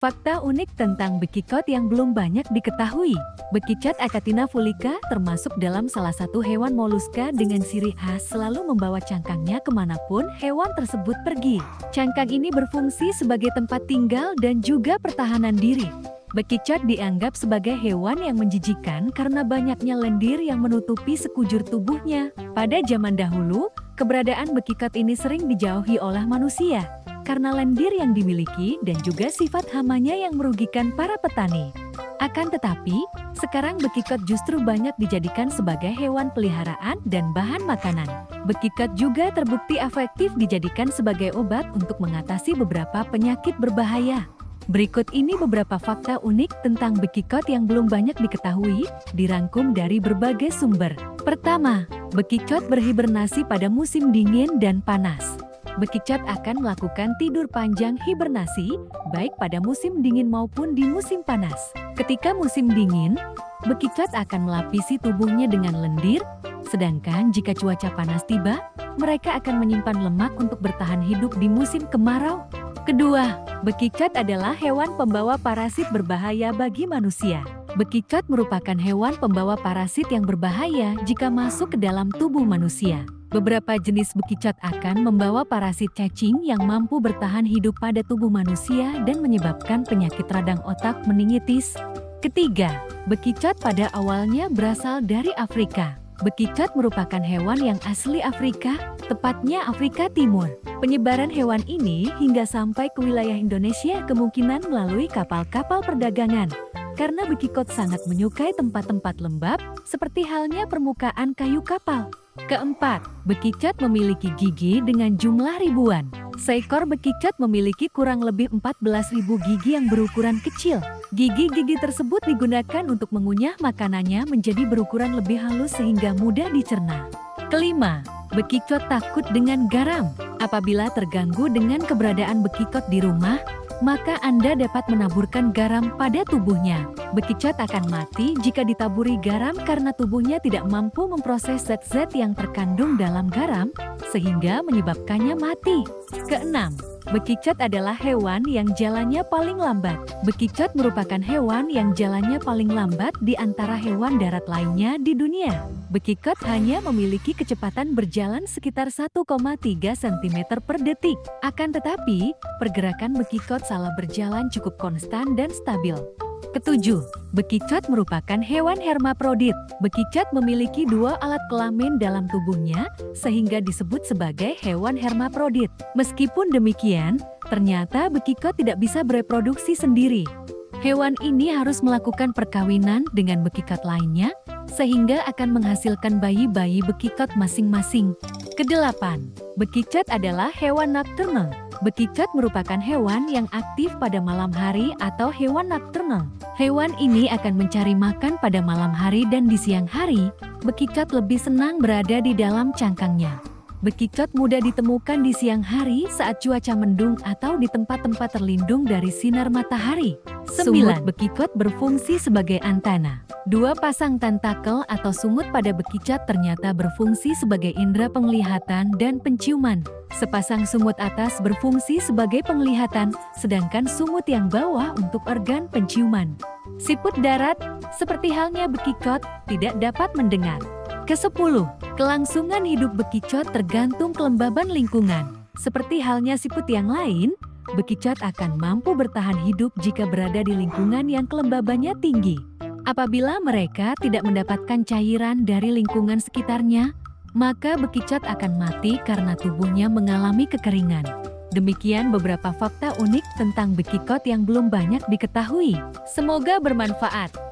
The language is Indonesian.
Fakta unik tentang bekicot yang belum banyak diketahui. Bekicot Achatina fulica termasuk dalam salah satu hewan moluska dengan ciri khas selalu membawa cangkangnya kemanapun hewan tersebut pergi. Cangkang ini berfungsi sebagai tempat tinggal dan juga pertahanan diri. Bekicot dianggap sebagai hewan yang menjijikan karena banyaknya lendir yang menutupi sekujur tubuhnya. Pada zaman dahulu, keberadaan bekicot ini sering dijauhi oleh manusia karena lendir yang dimiliki dan juga sifat hamanya yang merugikan para petani. Akan tetapi, sekarang bekicot justru banyak dijadikan sebagai hewan peliharaan dan bahan makanan. Bekicot juga terbukti efektif dijadikan sebagai obat untuk mengatasi beberapa penyakit berbahaya. Berikut ini beberapa fakta unik tentang bekicot yang belum banyak diketahui, dirangkum dari berbagai sumber. Pertama, bekicot berhibernasi pada musim dingin dan panas. Bekicot akan melakukan tidur panjang hibernasi, baik pada musim dingin maupun di musim panas. Ketika musim dingin, bekicot akan melapisi tubuhnya dengan lendir, sedangkan jika cuaca panas tiba, mereka akan menyimpan lemak untuk bertahan hidup di musim kemarau. Kedua, bekicot adalah hewan pembawa parasit berbahaya bagi manusia. Bekicot merupakan hewan pembawa parasit yang berbahaya jika masuk ke dalam tubuh manusia. Beberapa jenis bekicot akan membawa parasit cacing yang mampu bertahan hidup pada tubuh manusia dan menyebabkan penyakit radang otak meningitis. Ketiga, bekicot pada awalnya berasal dari Afrika. Bekicot merupakan hewan yang asli Afrika, tepatnya Afrika Timur. Penyebaran hewan ini hingga sampai ke wilayah Indonesia kemungkinan melalui kapal-kapal perdagangan. Karena bekicot sangat menyukai tempat-tempat lembab, seperti halnya permukaan kayu kapal. Keempat, bekicot memiliki gigi dengan jumlah ribuan. Seekor bekicot memiliki kurang lebih 14.000 gigi yang berukuran kecil. Gigi-gigi tersebut digunakan untuk mengunyah makanannya menjadi berukuran lebih halus sehingga mudah dicerna. Kelima, bekicot takut dengan garam. Apabila terganggu dengan keberadaan bekicot di rumah, maka Anda dapat menaburkan garam pada tubuhnya. Bekicot akan mati jika ditaburi garam karena tubuhnya tidak mampu memproses zat-zat yang terkandung dalam garam, sehingga menyebabkannya mati. Keenam, bekicot adalah hewan yang jalannya paling lambat. Bekicot merupakan hewan yang jalannya paling lambat di antara hewan darat lainnya di dunia. Bekicot hanya memiliki kecepatan berjalan sekitar 1,3 cm per detik. Akan tetapi, pergerakan bekicot salah berjalan cukup konstan dan stabil. Ketujuh, bekicot merupakan hewan hermaprodit. Bekicot memiliki dua alat kelamin dalam tubuhnya, sehingga disebut sebagai hewan hermaprodit. Meskipun demikian, ternyata bekicot tidak bisa bereproduksi sendiri. Hewan ini harus melakukan perkawinan dengan bekicot lainnya, sehingga akan menghasilkan bayi-bayi bekicot masing-masing. Kedelapan, bekicot adalah hewan nokturnal. Bekicot merupakan hewan yang aktif pada malam hari atau hewan nokturnal. Hewan ini akan mencari makan pada malam hari dan di siang hari, bekicot lebih senang berada di dalam cangkangnya. Bekicot mudah ditemukan di siang hari saat cuaca mendung atau di tempat-tempat terlindung dari sinar matahari. 9. Bekicot berfungsi sebagai antena. Dua pasang tentakel atau sungut pada bekicot ternyata berfungsi sebagai indera penglihatan dan penciuman. Sepasang sungut atas berfungsi sebagai penglihatan, sedangkan sungut yang bawah untuk organ penciuman. Siput darat, seperti halnya bekicot, tidak dapat mendengar. Ke-10, kelangsungan hidup bekicot tergantung kelembaban lingkungan. Seperti halnya siput yang lain, bekicot akan mampu bertahan hidup jika berada di lingkungan yang kelembabannya tinggi. Apabila mereka tidak mendapatkan cairan dari lingkungan sekitarnya, maka bekicot akan mati karena tubuhnya mengalami kekeringan. Demikian beberapa fakta unik tentang bekicot yang belum banyak diketahui. Semoga bermanfaat.